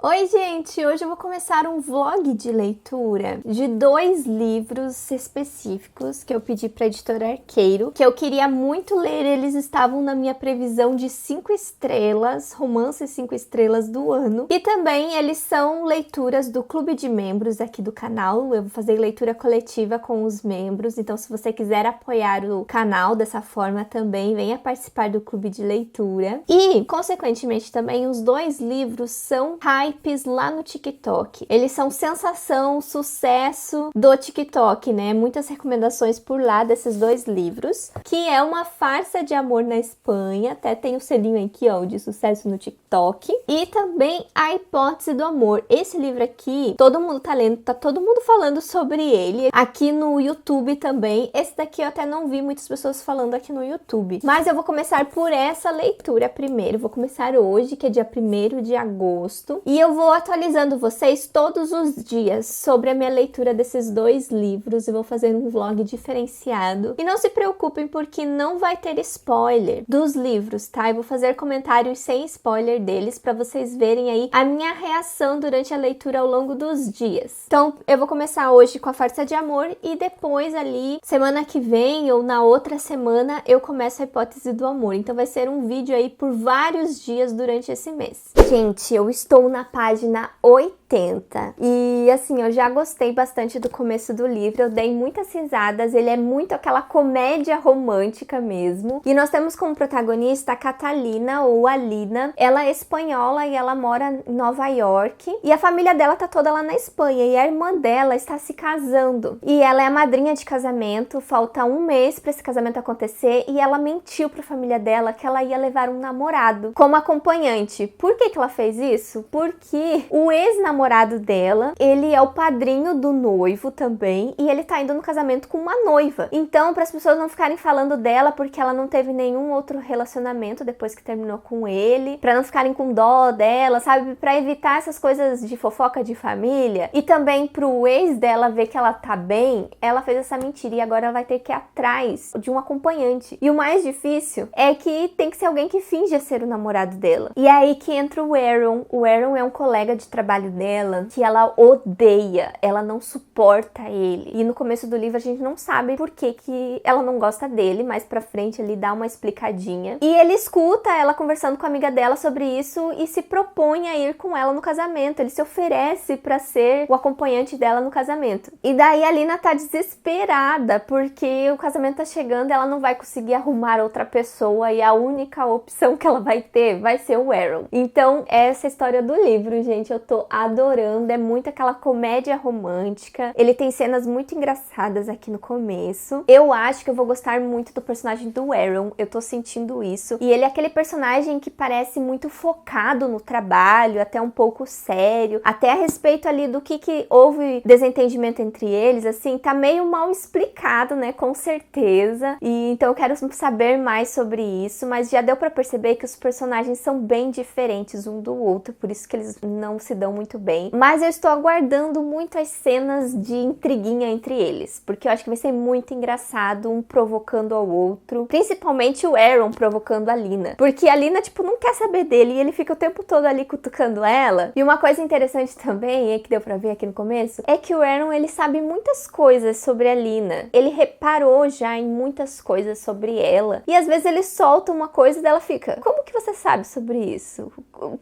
Oi, gente! Hoje eu vou começar um vlog de leitura de 2 livros específicos que eu pedi para a editora Arqueiro, que eu queria muito ler. Eles estavam na minha previsão de 5 estrelas, romances 5 estrelas do ano. E também eles são leituras do clube de membros aqui do canal. Eu vou fazer leitura coletiva com os membros, então se você quiser apoiar o canal dessa forma também, venha participar do clube de leitura. E, consequentemente, também os 2 livros são hypes lá no TikTok. Eles são sensação, sucesso do TikTok, né? Muitas recomendações por lá desses 2 livros, que é Uma Farsa de Amor na Espanha, até tem o selinho aqui, ó, de sucesso no TikTok, e também A Hipótese do Amor. Esse livro aqui, todo mundo tá lendo, tá todo mundo falando sobre ele, aqui no YouTube também. Esse daqui eu até não vi muitas pessoas falando aqui no YouTube, mas eu vou começar por essa leitura primeiro. Vou começar hoje, que é dia 1º de agosto, e eu vou atualizando vocês todos os dias sobre a minha leitura desses 2 livros. Eu vou fazer um vlog diferenciado. E não se preocupem porque não vai ter spoiler dos livros, tá? Eu vou fazer comentários sem spoiler deles para vocês verem aí a minha reação durante a leitura ao longo dos dias. Então, eu vou começar hoje com A Farsa de Amor e depois ali, semana que vem ou na outra semana, eu começo A Hipótese do Amor. Então vai ser um vídeo aí por vários dias durante esse mês. Gente, eu estou na página 80 e assim, eu já gostei bastante do começo do livro, eu dei muitas risadas, ele é muito aquela comédia romântica mesmo. E nós temos como protagonista a Catalina, ou Alina. Ela é espanhola e ela mora em Nova York, e a família dela tá toda lá na Espanha, e a irmã dela está se casando, e ela é a madrinha de casamento. Falta um mês para esse casamento acontecer, e ela mentiu para a família dela que ela ia levar um namorado como acompanhante. Por que ela fez isso? Porque o ex-namorado dela, ele é o padrinho do noivo também, e ele tá indo no casamento com uma noiva. Então, para as pessoas não ficarem falando dela porque ela não teve nenhum outro relacionamento depois que terminou com ele, para não ficarem com dó dela, sabe? Para evitar essas coisas de fofoca de família, e também pro ex dela ver que ela tá bem, ela fez essa mentira e agora ela vai ter que ir atrás de um acompanhante. E o mais difícil é que tem que ser alguém que finja ser o namorado dela. E é aí que entra o Aaron. O Aaron é um colega de trabalho dela que ela odeia, ela não suporta ele. E no começo do livro a gente não sabe por que ela não gosta dele, mais pra frente ele dá uma explicadinha. E ele escuta ela conversando com a amiga dela sobre isso e se propõe a ir com ela no casamento. Ele se oferece pra ser o acompanhante dela no casamento. E daí a Lina tá desesperada porque o casamento tá chegando, ela não vai conseguir arrumar outra pessoa e a única opção que ela vai ter vai ser o Aaron. Então, essa é a história do livro, gente. Eu tô adorando. É muito aquela comédia romântica. Ele tem cenas muito engraçadas aqui no começo. Eu acho que eu vou gostar muito do personagem do Aaron. Eu tô sentindo isso. E ele é aquele personagem que parece muito focado no trabalho, até um pouco sério. Até a respeito ali do que houve desentendimento entre eles, assim, tá meio mal explicado, né? Com certeza. E então eu quero saber mais sobre isso, mas já deu pra perceber que os personagens são bem diferentes um do outro, por isso que eles não se dão muito bem. Mas eu estou aguardando muito as cenas de intriguinha entre eles, porque eu acho que vai ser muito engraçado, um provocando ao outro, principalmente o Aaron provocando a Lina, porque a Lina, tipo, não quer saber dele e ele fica o tempo todo ali cutucando ela. E uma coisa interessante também, que deu pra ver aqui no começo, é que o Aaron, ele sabe muitas coisas sobre a Lina, ele reparou já em muitas coisas sobre ela, e às vezes ele solta uma coisa e dela fica, como que você sabe sobre isso?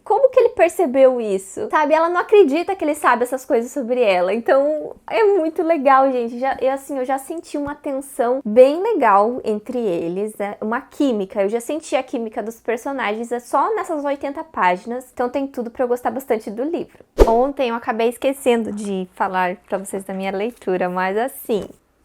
Como que ele percebeu isso? Sabe, ela não acredita que ele sabe essas coisas sobre ela. Então, é muito legal, gente. Eu já senti uma tensão bem legal entre eles, né? Uma química. Eu já senti a química dos personagens só nessas 80 páginas. Então, tem tudo pra eu gostar bastante do livro. Ontem eu acabei esquecendo de falar pra vocês da minha leitura, mas assim,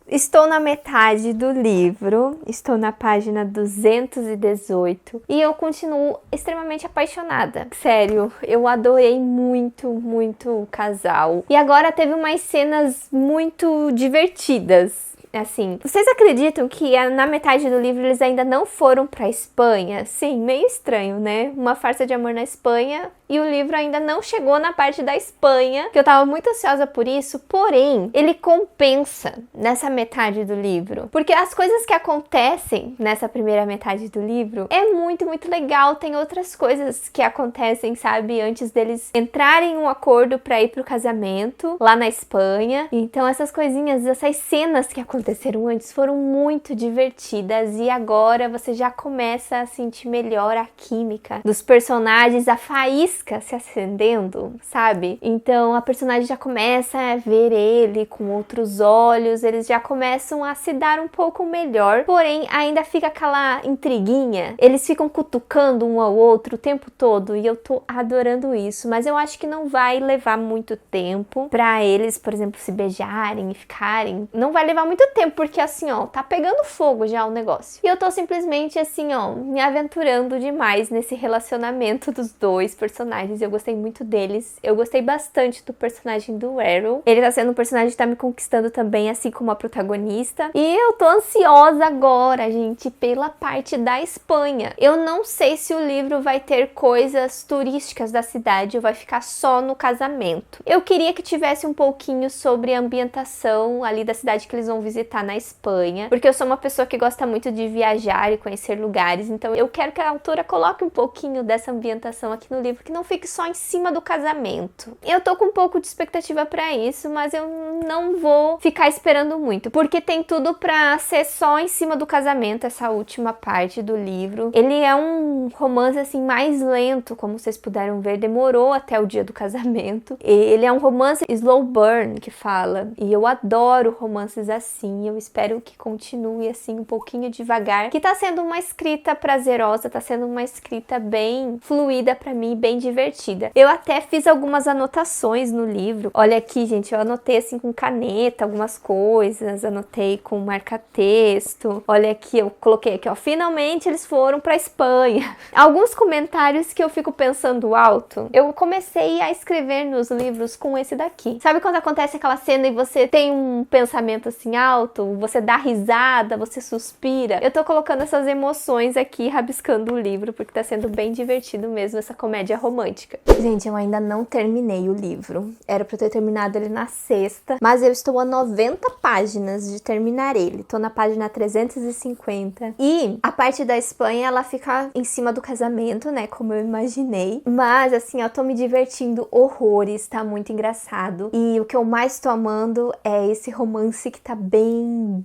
estou na metade do livro, estou na página 218 e eu continuo extremamente apaixonada. Sério, eu adorei muito, muito o casal. E agora teve umas cenas muito divertidas. Assim, vocês acreditam que na metade do livro eles ainda não foram pra Espanha? Sim, meio estranho, né? Uma farsa de amor na Espanha e o livro ainda não chegou na parte da Espanha, que eu tava muito ansiosa por isso, porém, ele compensa nessa metade do livro, porque as coisas que acontecem nessa primeira metade do livro é muito, muito legal. Tem outras coisas que acontecem, sabe, antes deles entrarem em um acordo pra ir pro casamento lá na Espanha. Então essas coisinhas, essas cenas que aconteceram antes foram muito divertidas e agora você já começa a sentir melhor a química dos personagens, a faísca se acendendo, sabe? Então a personagem já começa a ver ele com outros olhos, eles já começam a se dar um pouco melhor, porém ainda fica aquela intriguinha, eles ficam cutucando um ao outro o tempo todo e eu tô adorando isso, mas eu acho que não vai levar muito tempo pra eles, por exemplo, se beijarem e ficarem, não vai levar muito tempo, porque assim, ó, tá pegando fogo já o negócio, e eu tô simplesmente assim, ó, me aventurando demais nesse relacionamento dos dois personagens. Eu gostei muito deles. Eu gostei bastante do personagem do Arrow. Ele tá sendo um personagem que tá me conquistando também, assim como a protagonista. E eu tô ansiosa agora, gente, pela parte da Espanha. Eu não sei se o livro vai ter coisas turísticas da cidade ou vai ficar só no casamento. Eu queria que tivesse um pouquinho sobre a ambientação ali da cidade que eles vão visitar na Espanha, porque eu sou uma pessoa que gosta muito de viajar e conhecer lugares, então eu quero que a autora coloque um pouquinho dessa ambientação aqui no livro, que não fique só em cima do casamento. Eu tô com um pouco de expectativa pra isso, mas eu não vou ficar esperando muito, porque tem tudo pra ser só em cima do casamento, essa última parte do livro. Ele é um romance assim mais lento, como vocês puderam ver, demorou até o dia do casamento. Ele é um romance slow burn, que fala, e eu adoro romances assim, eu espero que continue assim um pouquinho devagar, que tá sendo uma escrita prazerosa, tá sendo uma escrita bem fluida pra mim, bem divertida. Eu até fiz algumas anotações no livro. Olha aqui, gente, eu anotei assim com caneta algumas coisas, anotei com marca-texto. Olha aqui, eu coloquei aqui, ó, finalmente eles foram pra Espanha. Alguns comentários que eu fico pensando alto. Eu comecei a escrever nos livros com esse daqui. Sabe quando acontece aquela cena e você tem um pensamento assim alto, você dá risada, você suspira? Eu tô colocando essas emoções aqui, rabiscando o livro, porque tá sendo bem divertido mesmo essa comédia romântica. Gente, eu ainda não terminei o livro. Era pra eu ter terminado ele na sexta, mas eu estou a 90 páginas de terminar ele. Tô na página 350. E a parte da Espanha, ela fica em cima do casamento, né? Como eu imaginei. Mas, assim, eu tô me divertindo horrores, tá muito engraçado. E o que eu mais tô amando é esse romance que tá bem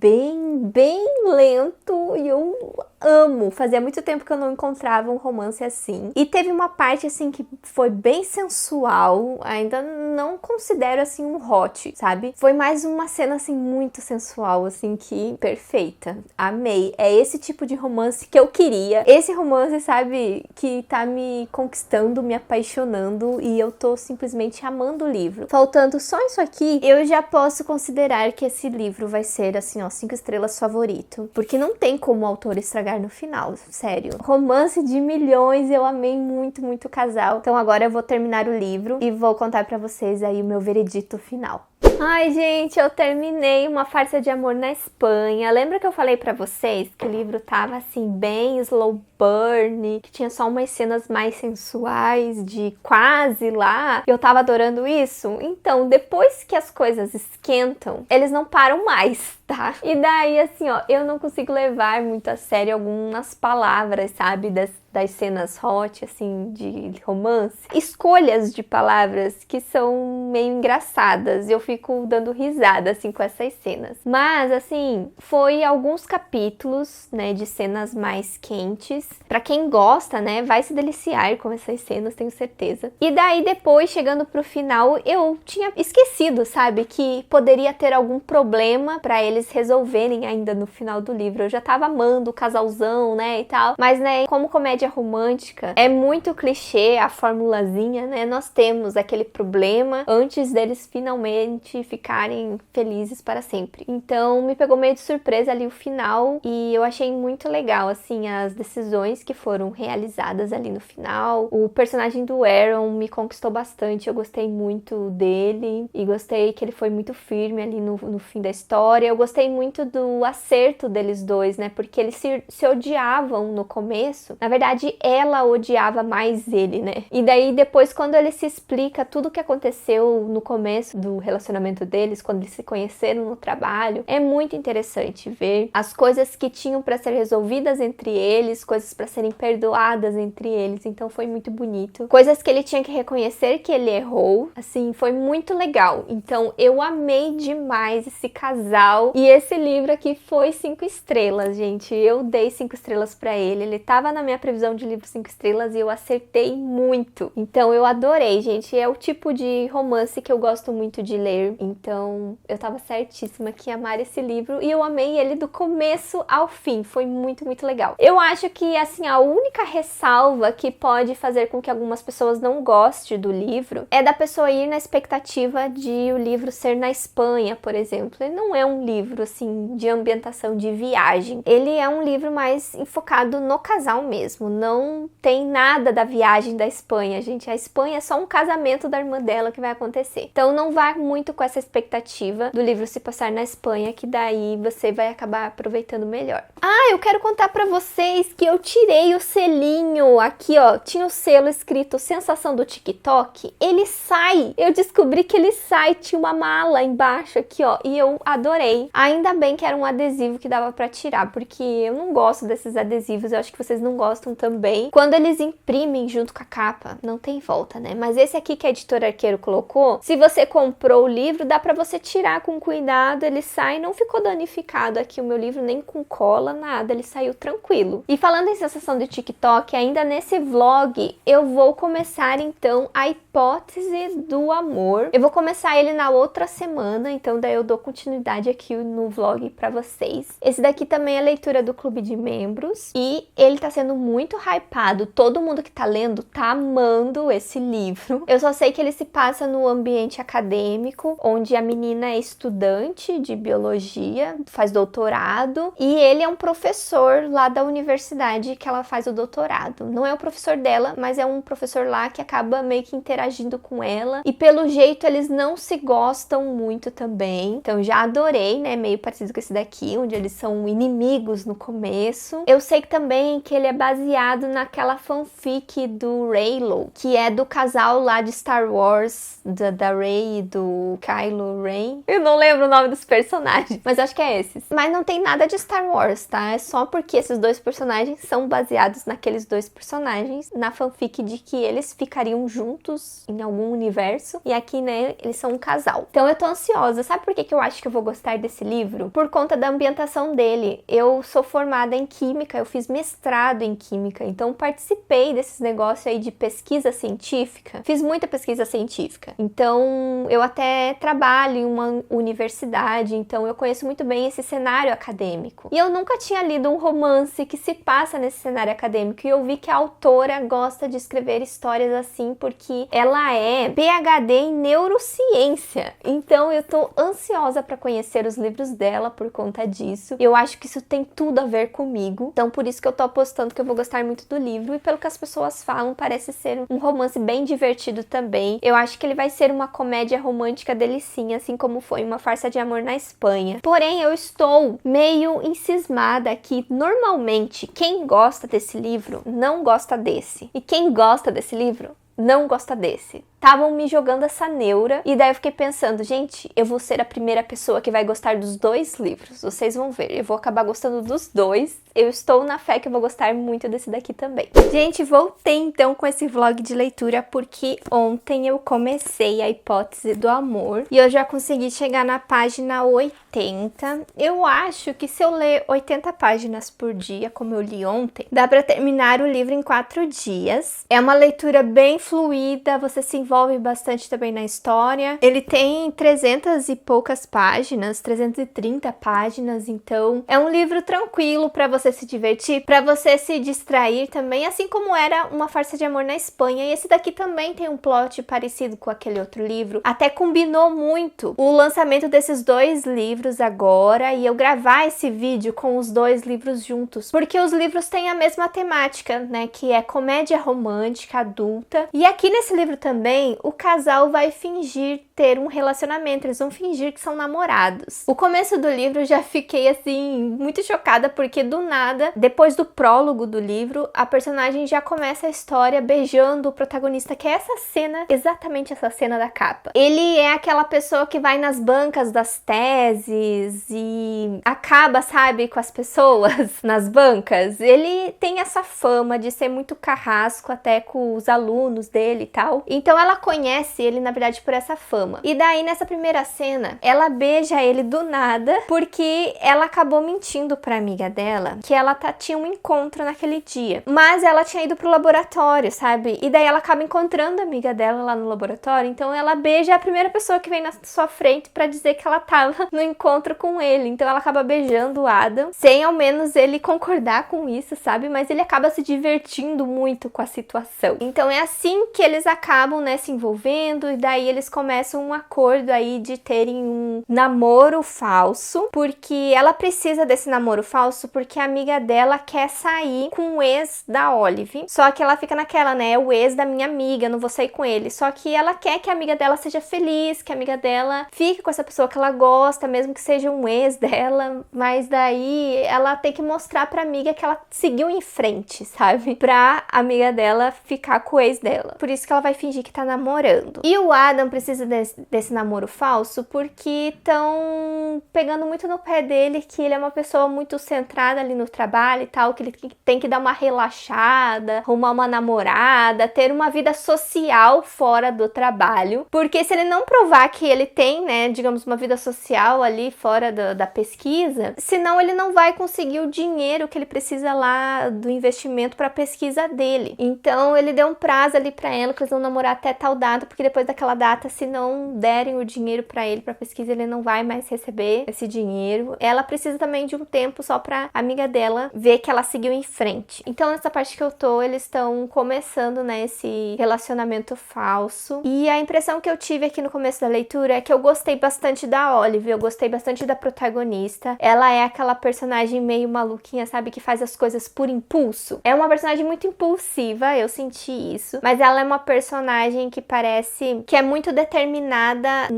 lento. E eu amo. Fazia muito tempo que eu não encontrava um romance assim. E teve uma parte, assim, que foi bem sensual. Ainda não considero, assim, um hot, sabe? Foi mais uma cena, assim, muito sensual, assim, que perfeita. Amei. É esse tipo de romance que eu queria. Esse romance, sabe, que tá me conquistando, me apaixonando, e eu tô simplesmente amando o livro. Faltando só isso aqui, eu já posso considerar que esse livro vai ser, assim, ó, 5 estrelas favorito. Porque não tem como o autor estragar no final, sério. Romance de milhões, eu amei muito, muito o casal. Então agora eu vou terminar o livro e vou contar pra vocês aí o meu veredito final. Ai, gente, eu terminei Uma Farsa de Amor na Espanha. Lembra que eu falei pra vocês que o livro tava, assim, bem slow burn, que tinha só umas cenas mais sensuais, de quase lá? Eu tava adorando isso? Então, depois que as coisas esquentam, eles não param mais, tá? E daí, assim, ó, eu não consigo levar muito a sério algumas palavras, sabe? Das cenas hot, assim, de romance. Escolhas de palavras que são meio engraçadas. Eu fico dando risada, assim, com essas cenas. Mas, assim, foi alguns capítulos, né, de cenas mais quentes. Pra quem gosta, né, vai se deliciar com essas cenas, tenho certeza. E daí, depois, chegando pro final, eu tinha esquecido, sabe, que poderia ter algum problema pra eles resolverem ainda no final do livro. Eu já tava amando o casalzão, né, e tal. Mas, né, como comédia romântica, é muito clichê a formulazinha, né? Nós temos aquele problema antes deles finalmente ficarem felizes para sempre. Então, me pegou meio de surpresa ali o final e eu achei muito legal, assim, as decisões que foram realizadas ali no final. O personagem do Aaron me conquistou bastante, eu gostei muito dele e gostei que ele foi muito firme ali no fim da história. Eu gostei muito do acerto deles dois, né? Porque eles se odiavam no começo. Na verdade, ela odiava mais ele, né? E daí, depois, quando ele se explica tudo o que aconteceu no começo do relacionamento deles, quando eles se conheceram no trabalho, é muito interessante ver as coisas que tinham para ser resolvidas entre eles, coisas para serem perdoadas entre eles. Então, foi muito bonito. Coisas que ele tinha que reconhecer que ele errou. Assim, foi muito legal. Então, eu amei demais esse casal. E esse livro aqui foi 5 estrelas, gente. Eu dei 5 estrelas pra ele. Ele tava na minha previsão de livro 5 estrelas e eu acertei muito. Então, eu adorei, gente. É o tipo de romance que eu gosto muito de ler. Então, eu tava certíssima que ia amar esse livro. E eu amei ele do começo ao fim. Foi muito, muito legal. Eu acho que, assim, a única ressalva que pode fazer com que algumas pessoas não gostem do livro é da pessoa ir na expectativa de o livro ser na Espanha, por exemplo. Ele não é um livro, assim, de ambientação de viagem. Ele é um livro mais enfocado no casal mesmo. Não tem nada da viagem da Espanha, gente. A Espanha é só um casamento da irmã dela que vai acontecer. Então não vá muito com essa expectativa do livro se passar na Espanha, que daí você vai acabar aproveitando melhor. Ah, eu quero contar pra vocês que eu tirei o selinho aqui, ó. Tinha o selo escrito Sensação do TikTok. Ele sai. Eu descobri que ele sai. Tinha uma mala embaixo aqui, ó. E eu adorei. Ainda bem que era um adesivo que dava pra tirar, porque eu não gosto desses adesivos. Eu acho que vocês não gostam também. Quando eles imprimem junto com a capa, não tem volta, né? Mas esse aqui que a Editora Arqueiro colocou, se você comprou o livro, dá pra você tirar com cuidado. Ele sai, não ficou danificado aqui o meu livro, nem com cola, nada. Ele saiu tranquilo. E falando em sensação de TikTok, ainda nesse vlog, eu vou começar então a hipótese do amor. Eu vou começar ele na outra semana, então daí eu dou continuidade aqui no vlog pra vocês. Esse daqui também é leitura do Clube de Membros e ele tá sendo muito hypado. Todo mundo que tá lendo tá amando esse livro. Eu só sei que ele se passa no ambiente acadêmico, onde a menina é estudante de biologia, faz doutorado, e ele é um professor lá da universidade que ela faz o doutorado. Não é o professor dela, mas é um professor lá que acaba meio que interagindo com ela, e pelo jeito eles não se gostam muito também. Então já adorei, né? Meio parecido com esse daqui, onde eles são inimigos no começo. Eu sei que também que ele é baseado naquela fanfic do Reylo, que é do casal lá de Star Wars, da Rey e do Kylo Ren. Eu não lembro o nome dos personagens, mas acho que é esses. Mas não tem nada de Star Wars, tá? É só porque esses dois personagens são baseados naqueles dois personagens, na fanfic de que eles ficariam juntos em algum universo, e aqui, né, eles são um casal. Então eu tô ansiosa. Sabe por que eu acho que eu vou gostar desse livro? Por conta da ambientação dele. Eu sou formada em Química, eu fiz mestrado em Química, então participei desses negócios aí de pesquisa científica. Fiz muita pesquisa científica. Então eu até trabalho em uma universidade, então eu conheço muito bem esse cenário acadêmico. E eu nunca tinha lido um romance que se passa nesse cenário acadêmico, e eu vi que a autora gosta de escrever histórias assim porque ela é PhD em neurociência. Então eu tô ansiosa para conhecer os livros dela por conta disso. Eu acho que isso tem tudo a ver comigo. Então por isso que eu tô apostando que eu vou gostar muito do livro, e pelo que as pessoas falam, parece ser um romance bem divertido também. Eu acho que ele vai ser uma comédia romântica delicinha, assim como foi Uma Farsa de Amor na Espanha. Porém, eu estou meio encismada que normalmente quem gosta desse livro não gosta desse. E quem gosta desse livro não gosta desse. Estavam me jogando essa neura, e daí eu fiquei pensando, gente, eu vou ser a primeira pessoa que vai gostar dos dois livros. Vocês vão ver, eu vou acabar gostando dos dois. Eu estou na fé que eu vou gostar muito desse daqui também. Gente, voltei então com esse vlog de leitura, porque ontem eu comecei a hipótese do amor, e eu já consegui chegar na página 80. Eu acho que se eu ler 80 páginas por dia, como eu li ontem, dá pra terminar o livro em 4 dias. É uma leitura bem fluida, você se envolve bastante também na história. Ele tem 300 e poucas páginas, 330 páginas, então é um livro tranquilo para você se divertir, para você se distrair também, assim como era Uma Farsa de Amor na Espanha. E esse daqui também tem um plot parecido com aquele outro livro. Até combinou muito o lançamento desses dois livros agora, e eu gravar esse vídeo com os dois livros juntos, porque os livros têm a mesma temática, né, que é comédia romântica adulta. E aqui nesse livro também Porém, o casal vai fingir ter um relacionamento, eles vão fingir que são namorados. O começo do livro eu já fiquei assim, muito chocada, porque do nada, depois do prólogo do livro, a personagem já começa a história beijando o protagonista, que é essa cena, exatamente essa cena da capa. Ele é aquela pessoa que vai nas bancas das teses e acaba, sabe, com as pessoas nas bancas. Ele tem essa fama de ser muito carrasco até com os alunos dele e tal. Então ela conhece ele, na verdade, por essa fama. E daí, nessa primeira cena, ela beija ele do nada, porque ela acabou mentindo pra amiga dela que ela tinha um encontro naquele dia. Mas ela tinha ido pro laboratório, sabe? E daí ela acaba encontrando a amiga dela lá no laboratório, então ela beija a primeira pessoa que vem na sua frente pra dizer que ela tava no encontro com ele. Então ela acaba beijando o Adam, sem ao menos ele concordar com isso, sabe? Mas ele acaba se divertindo muito com a situação. Então é assim que eles acabam, né, se envolvendo, e daí eles começam um acordo aí de terem um namoro falso, porque ela precisa desse namoro falso porque a amiga dela quer sair com o ex da Olive. Só que ela fica naquela, né, o ex da minha amiga, não vou sair com ele. Só que ela quer que a amiga dela seja feliz, que a amiga dela fique com essa pessoa que ela gosta, mesmo que seja um ex dela. Mas daí ela tem que mostrar pra amiga que ela seguiu em frente, sabe? Pra amiga dela ficar com o ex dela. Por isso que ela vai fingir que tá namorando. E o Adam precisa desse namoro falso porque estão pegando muito no pé dele, que ele é uma pessoa muito centrada ali no trabalho e tal, que ele tem que dar uma relaxada, arrumar uma namorada, ter uma vida social fora do trabalho. Porque se ele não provar que ele tem, né, digamos, uma vida social ali fora da pesquisa, senão ele não vai conseguir o dinheiro que ele precisa lá do investimento para a pesquisa dele. Então ele deu um prazo ali para ela, que eles vão namorar até tal data, porque depois daquela data, se não derem o dinheiro para ele para pesquisa, ele não vai mais receber esse dinheiro. Ela precisa também de um tempo só pra amiga dela ver que ela seguiu em frente. Então nessa parte que eu tô, eles estão começando, né, esse relacionamento falso. E a impressão que eu tive aqui no começo da leitura é que eu gostei bastante da Olive, eu gostei bastante da protagonista. Ela é aquela personagem meio maluquinha, sabe, que faz as coisas por impulso. É uma personagem muito impulsiva, eu senti isso, mas ela é uma personagem que parece que é muito determinada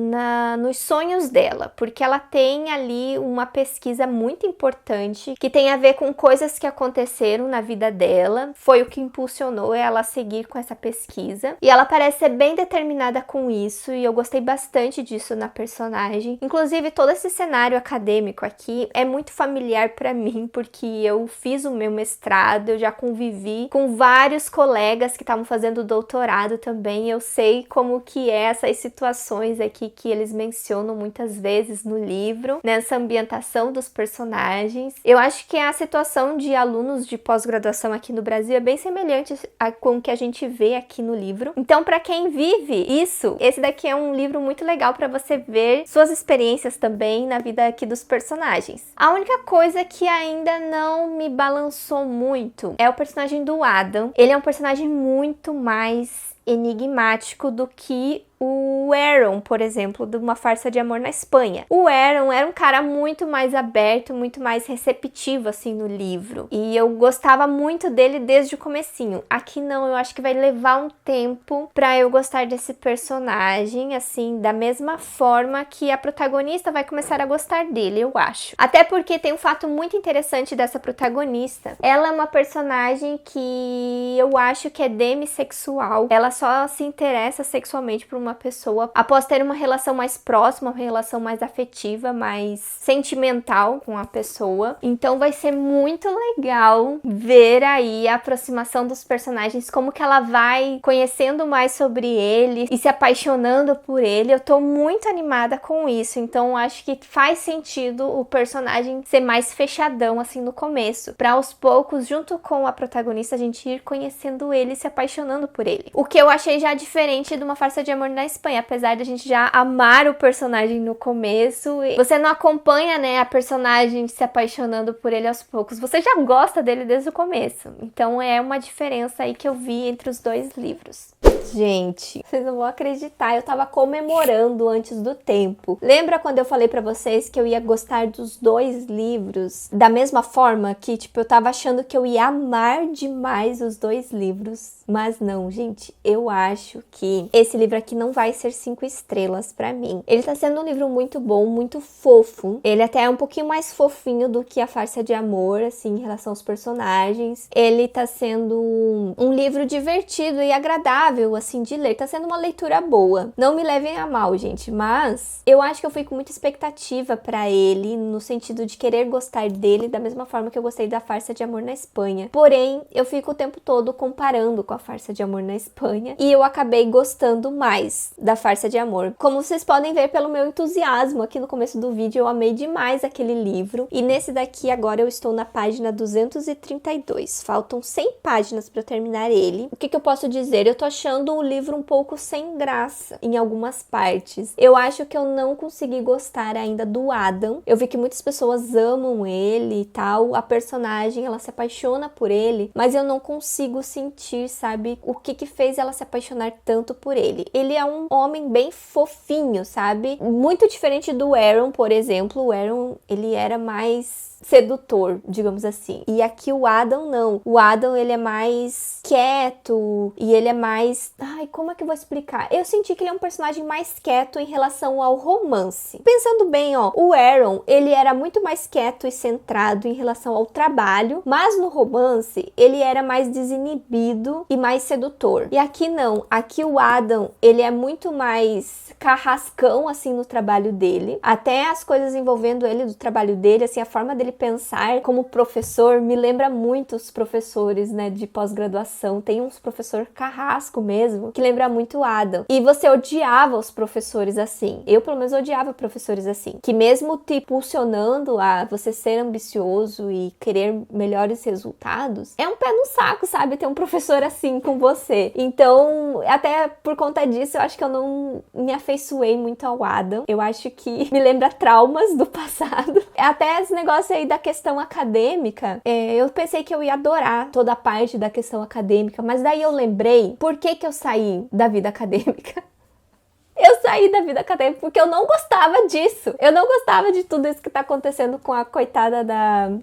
nos sonhos dela, porque ela tem ali uma pesquisa muito importante que tem a ver com coisas que aconteceram na vida dela, foi o que impulsionou ela a seguir com essa pesquisa, e ela parece ser bem determinada com isso, e eu gostei bastante disso na personagem. Inclusive, todo esse cenário acadêmico aqui é muito familiar pra mim, porque eu fiz o meu mestrado, eu já convivi com vários colegas que estavam fazendo doutorado também, eu sei como que é essas situações aqui que eles mencionam muitas vezes no livro, nessa ambientação dos personagens. Eu acho que a situação de alunos de pós-graduação aqui no Brasil é bem semelhante com o que a gente vê aqui no livro. Então, para quem vive isso, esse daqui é um livro muito legal para você ver suas experiências também na vida aqui dos personagens. A única coisa que ainda não me balançou muito é o personagem do Adam. Ele é um personagem muito mais enigmático do que o Aaron, por exemplo, de Uma Farsa de Amor na Espanha. O Aaron era um cara muito mais aberto, muito mais receptivo, assim, no livro. E eu gostava muito dele desde o comecinho. Aqui não, eu acho que vai levar um tempo pra eu gostar desse personagem, assim, da mesma forma que a protagonista vai começar a gostar dele, eu acho. Até porque tem um fato muito interessante dessa protagonista. Ela é uma personagem que eu acho que é demissexual. Ela só se interessa sexualmente por uma pessoa após ter uma relação mais próxima, uma relação mais afetiva, mais sentimental com a pessoa. Então vai ser muito legal ver aí a aproximação dos personagens, como que ela vai conhecendo mais sobre ele e se apaixonando por ele. Eu tô muito animada com isso, então acho que faz sentido o personagem ser mais fechadão assim no começo, pra aos poucos, junto com a protagonista, a gente ir conhecendo ele e se apaixonando por ele. O que eu achei já diferente de Uma Farsa de Amor na Espanha, apesar de a gente já amar o personagem no começo, você não acompanha, né, a personagem se apaixonando por ele aos poucos, você já gosta dele desde o começo. Então é uma diferença aí que eu vi entre os dois livros. Gente, vocês não vão acreditar, eu tava comemorando antes do tempo. Lembra quando eu falei pra vocês que eu ia gostar dos 2 livros da mesma forma? Que, tipo, eu tava achando que eu ia amar demais os 2 livros. Mas não, gente, eu acho que esse livro aqui não vai ser 5 estrelas pra mim. Ele tá sendo um livro muito bom, muito fofo. Ele até é um pouquinho mais fofinho do que A Farsa de Amor, assim, em relação aos personagens. Ele tá sendo um livro divertido e agradável, assim, de ler. Tá sendo uma leitura boa. Não me levem a mal, gente, mas eu acho que eu fui com muita expectativa pra ele, no sentido de querer gostar dele da mesma forma que eu gostei da Farsa de Amor na Espanha. Porém, eu fico o tempo todo comparando com A Farsa de Amor na Espanha e eu acabei gostando mais da Farsa de Amor. Como vocês podem ver pelo meu entusiasmo aqui no começo do vídeo, eu amei demais aquele livro. E nesse daqui agora eu estou na página 232. Faltam 100 páginas para terminar ele. O que eu posso dizer? Eu tô achando o livro um pouco sem graça em algumas partes. Eu acho que eu não consegui gostar ainda do Adam. Eu vi que muitas pessoas amam ele e tal. A personagem, ela se apaixona por ele, mas eu não consigo sentir, sabe, o que fez ela se apaixonar tanto por ele. Ele é um homem bem fofinho, sabe? Muito diferente do Aaron, por exemplo. O Aaron, ele era mais sedutor, digamos assim. E aqui o Adam não. O Adam, ele é mais quieto e ele é mais... Ai, como é que eu vou explicar? Eu senti que ele é um personagem mais quieto em relação ao romance. Pensando bem, ó, o Aaron, ele era muito mais quieto e centrado em relação ao trabalho, mas no romance, ele era mais desinibido e mais sedutor. E aqui não. Aqui o Adam, ele é muito mais carrascão, assim, no trabalho dele. Até as coisas envolvendo ele, do trabalho dele, assim, a forma dele pensar como professor me lembra muito os professores, né, de pós-graduação. Tem uns professor carrasco mesmo, que lembra muito o Adam. E você odiava os professores assim. Eu, pelo menos, odiava professores assim. Que mesmo te impulsionando a você ser ambicioso e querer melhores resultados, é um pé no saco, sabe? Ter um professor assim com você. Então, até por conta disso, eu acho que eu não me afeiçoei muito ao Adam. Eu acho que me lembra traumas do passado. Até esse negócio aí da questão acadêmica, eu pensei que eu ia adorar toda a parte da questão acadêmica, mas daí eu lembrei por que eu saí da vida acadêmica. Eu saí da vida acadêmica porque eu não gostava disso. Eu não gostava de tudo isso que tá acontecendo com a coitada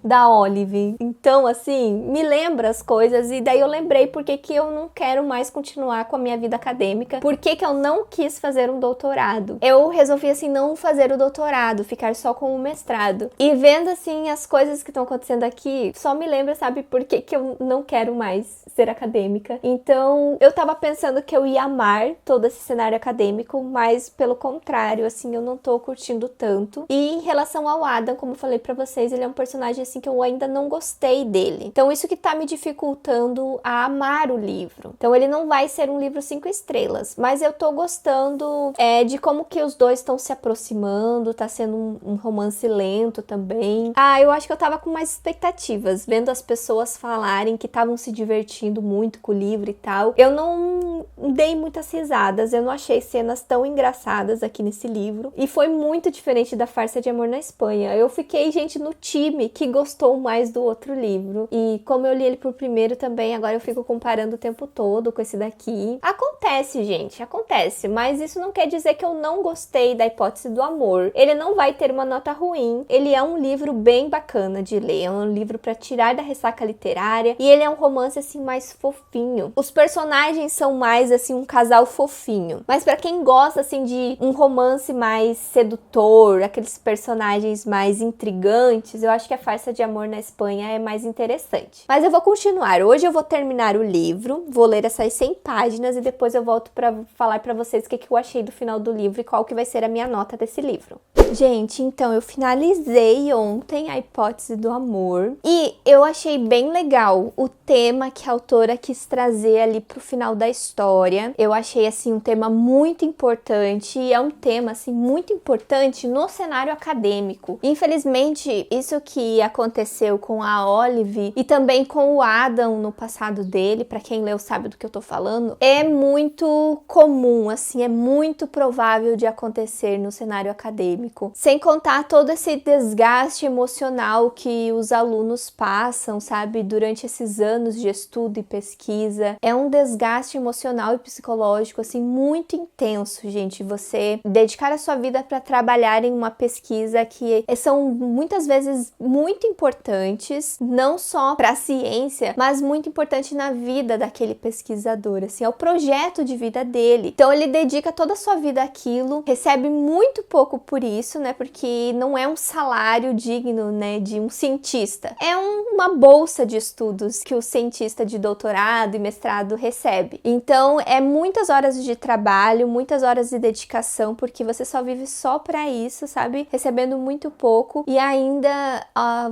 da Olive. Então, assim, me lembra as coisas e daí eu lembrei por que eu não quero mais continuar com a minha vida acadêmica. Por que eu não quis fazer um doutorado. Eu resolvi, assim, não fazer o doutorado, ficar só com o mestrado. E vendo, assim, as coisas que estão acontecendo aqui, só me lembra, sabe, por que eu não quero mais ser acadêmica. Então, eu tava pensando que eu ia amar todo esse cenário acadêmico, mas pelo contrário, assim, eu não tô curtindo tanto. E em relação ao Adam, como eu falei pra vocês, ele é um personagem, assim, que eu ainda não gostei dele. Então, isso que tá me dificultando a amar o livro. Então, ele não vai ser um livro 5 estrelas, mas eu tô gostando de como que os dois estão se aproximando, tá sendo um romance lento também. Eu acho que eu tava com mais expectativas, vendo as pessoas falarem que estavam se divertindo muito com o livro e tal. Eu não dei muitas risadas, eu não achei cenas tão engraçadas aqui nesse livro. E foi muito diferente da Farsa de Amor na Espanha. Eu fiquei, gente, no time que gostou mais do outro livro. E como eu li ele por primeiro também, agora eu fico comparando o tempo todo com esse daqui. Acontece, gente, acontece. Mas isso não quer dizer que eu não gostei da Hipótese do Amor. Ele não vai ter uma nota ruim. Ele é um livro bem bacana de ler. É um livro pra tirar da ressaca literária. E ele é um romance, assim, mais fofinho. Os personagens são mais, assim, um casal fofinho. Mas pra quem gosta, assim, de um romance mais sedutor, aqueles personagens mais intrigantes, eu acho que a Farsa de Amor na Espanha é mais interessante. Mas eu vou continuar. Hoje eu vou terminar o livro, vou ler essas 100 páginas e depois eu volto pra falar pra vocês o que eu achei do final do livro e qual que vai ser a minha nota desse livro. Gente, então eu finalizei ontem a Hipótese do Amor e eu achei bem legal o tema que a autora quis trazer ali pro final da história. Eu achei, assim, um tema muito importante e é um tema, assim, muito importante no cenário acadêmico. Infelizmente, isso que aconteceu com a Olive e também com o Adam no passado dele, pra quem leu sabe do que eu tô falando, é muito comum, assim, é muito provável de acontecer no cenário acadêmico. psicológico, sem contar todo esse desgaste emocional que os alunos passam, sabe, durante esses anos de estudo e pesquisa. É um desgaste emocional e psicológico, assim, muito intenso, gente, você dedicar a sua vida para trabalhar em uma pesquisa que são muitas vezes muito importantes, não só para a ciência, mas muito importante na vida daquele pesquisador, assim, é o projeto de vida dele. Então ele dedica toda a sua vida àquilo, recebe muito pouco por isso, né, porque não é um salário digno, né, de um cientista. É uma bolsa de estudos que o cientista de doutorado e mestrado recebe. Então é muitas horas de trabalho, muitas horas de dedicação, porque você só vive só para isso, sabe, recebendo muito pouco, e ainda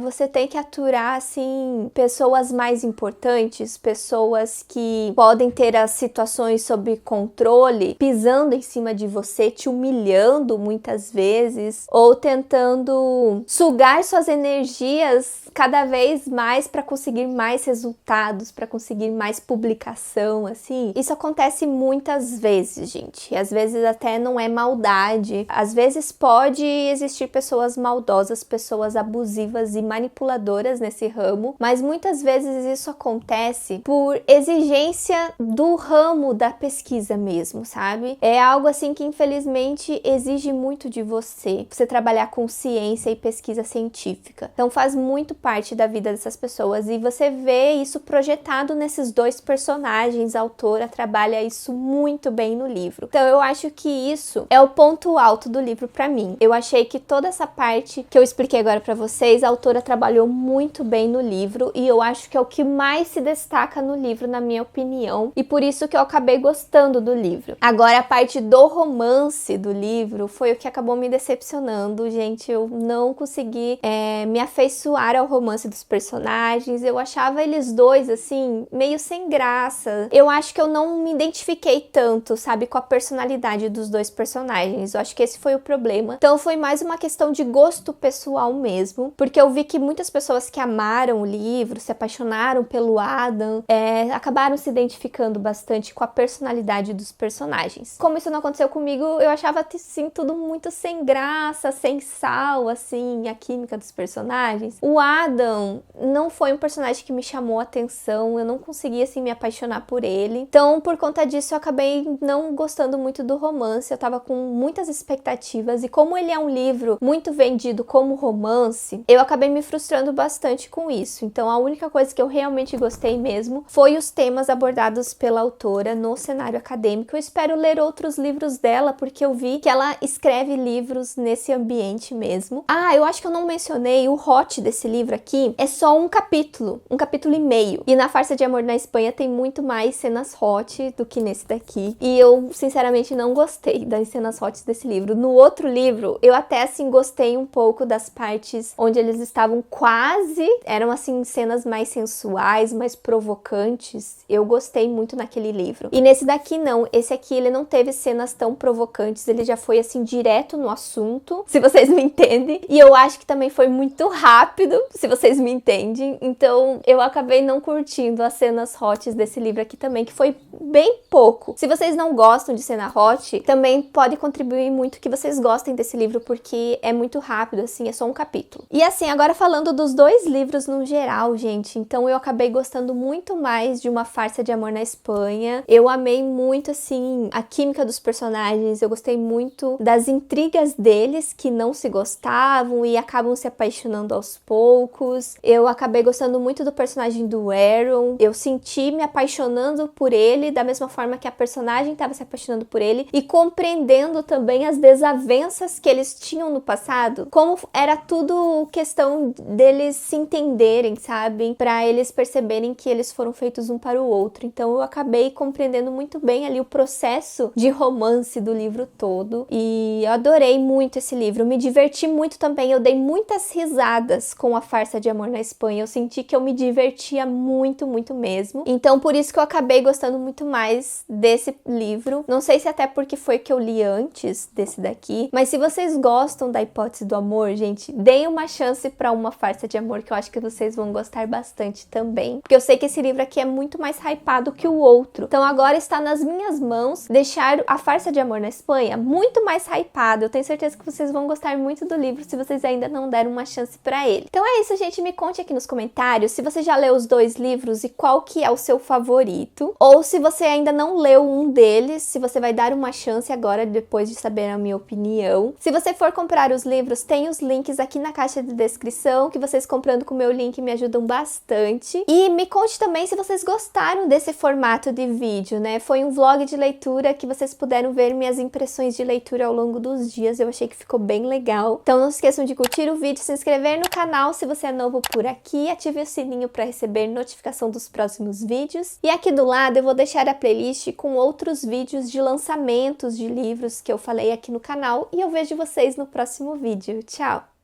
você tem que aturar, assim, pessoas mais importantes, pessoas que podem ter as situações sob controle, pisando em cima de você, te humilhando muitas vezes, ou tentando sugar suas energias cada vez mais para conseguir mais resultados, para conseguir mais publicação, assim. Isso acontece muitas vezes, gente. E às vezes até não é maldade. Às vezes pode existir pessoas maldosas, pessoas abusivas e manipuladoras nesse ramo, mas muitas vezes isso acontece por exigência do ramo da pesquisa mesmo, sabe? É algo assim que infelizmente exige muito de você trabalhar com ciência e pesquisa científica. Então faz muito parte da vida dessas pessoas e você vê isso projetado nesses dois personagens. A autora trabalha isso muito bem no livro. Então eu acho que isso é o ponto alto do livro pra mim. Eu achei que toda essa parte que eu expliquei agora pra vocês, a autora trabalhou muito bem no livro e eu acho que é o que mais se destaca no livro, na minha opinião, e por isso que eu acabei gostando do livro. Agora, a parte do romance do livro foi o que acabou me decepcionando, gente. Eu não consegui me afeiçoar ao romance dos personagens. Eu achava eles dois, assim, meio sem graça. Eu acho que eu não me identifiquei tanto, sabe, com a personalidade dos dois personagens. Eu acho que esse foi o problema. Então foi mais uma questão de gosto pessoal mesmo, porque eu vi que muitas pessoas que amaram o livro, se apaixonaram pelo Adam, acabaram se identificando bastante com a personalidade dos personagens. Como isso não aconteceu comigo, eu achava assim tudo muito sem graça, sem sal, assim, a química dos personagens. O Adam não foi um personagem que me chamou a atenção, eu não consegui assim me apaixonar por ele. Então, por conta disso, eu acabei não gostando muito do romance. Eu tava com muitas expectativas e como ele é um livro muito vendido como romance, eu acabei me frustrando bastante com isso. Então, a única coisa que eu realmente gostei mesmo foi os temas abordados pela autora no cenário acadêmico. Eu espero ler outros livros dela, porque eu vi que ela escreve livros nesse ambiente mesmo. Eu acho que eu não mencionei o hot desse livro aqui, é só um capítulo e meio. E na Farsa de Amor na Espanha tem muito mais cenas hot do que nesse daqui. E eu, sinceramente, não gostei das cenas hot desse livro. No outro livro, eu até, assim, gostei um pouco das partes onde eles estavam eram, assim, cenas mais sensuais, mais provocantes. Eu gostei muito naquele livro. E nesse daqui, não. Esse aqui, ele não teve cenas tão provocantes. Ele já foi, assim, direto no assunto, se vocês me entendem. E eu acho que também foi muito rápido, se vocês me entendem. Então, eu acabei não curtindo as cenas hot desse livro aqui também, que foi bem pouco. Se vocês não gostam de cena hot, também pode contribuir muito que vocês gostem desse livro, porque é muito rápido, assim, é só um capítulo. E assim, agora falando dos dois livros no geral, gente, então eu acabei gostando muito mais de Uma Farsa de Amor na Espanha. Eu amei muito, assim, a química dos personagens, eu gostei muito das intrigas deles, que não se gostavam e acabam se apaixonando aos poucos. Eu acabei gostando muito do personagem do Aaron, eu senti me apaixonando por ele da mesma forma que a personagem estava se apaixonando por ele e compreendendo também as desavenças que eles tinham no passado, como era tudo questão deles se entenderem, sabe? Pra eles perceberem que eles foram feitos um para o outro. Então eu acabei compreendendo muito bem ali o processo de romance do livro todo e eu adorei muito esse livro, me diverti muito também, eu dei muitas risadas com A Farsa de Amor na Espanha, eu senti que eu me divertia muito, muito mesmo. Então por isso que eu acabei gostando muito mais desse livro. Não sei se até porque foi que eu li antes desse daqui, mas se vocês gostam da Hipótese do Amor, gente, deem uma chance pra Uma Farsa de Amor, que eu acho que vocês vão gostar bastante também, porque eu sei que esse livro aqui é muito mais hypado que o outro. Então agora está nas minhas mãos deixar A Farsa de Amor na Espanha muito mais hypado. Eu tenho certeza que vocês vão gostar muito do livro se vocês ainda não deram uma chance pra ele. Então é isso, gente. Me conte aqui nos comentários se você já leu os 2 livros e qual que é o seu favorito. Ou se você ainda não leu um deles, se você vai dar uma chance agora, depois de saber a minha opinião. Se você for comprar os livros, tem os links aqui na caixa de descrição, que vocês comprando com o meu link me ajudam bastante. E me conte também se vocês gostaram desse formato de vídeo, né? Foi um vlog de leitura que vocês puderam ver minhas impressões de leitura ao longo dos dias. Eu achei que ficou bem legal. Então não se esqueçam de curtir o vídeo, se inscrever no canal se você é novo por aqui, ative o sininho para receber notificação dos próximos vídeos. E aqui do lado eu vou deixar a playlist com outros vídeos de lançamentos de livros que eu falei aqui no canal. E eu vejo vocês no próximo vídeo. Tchau!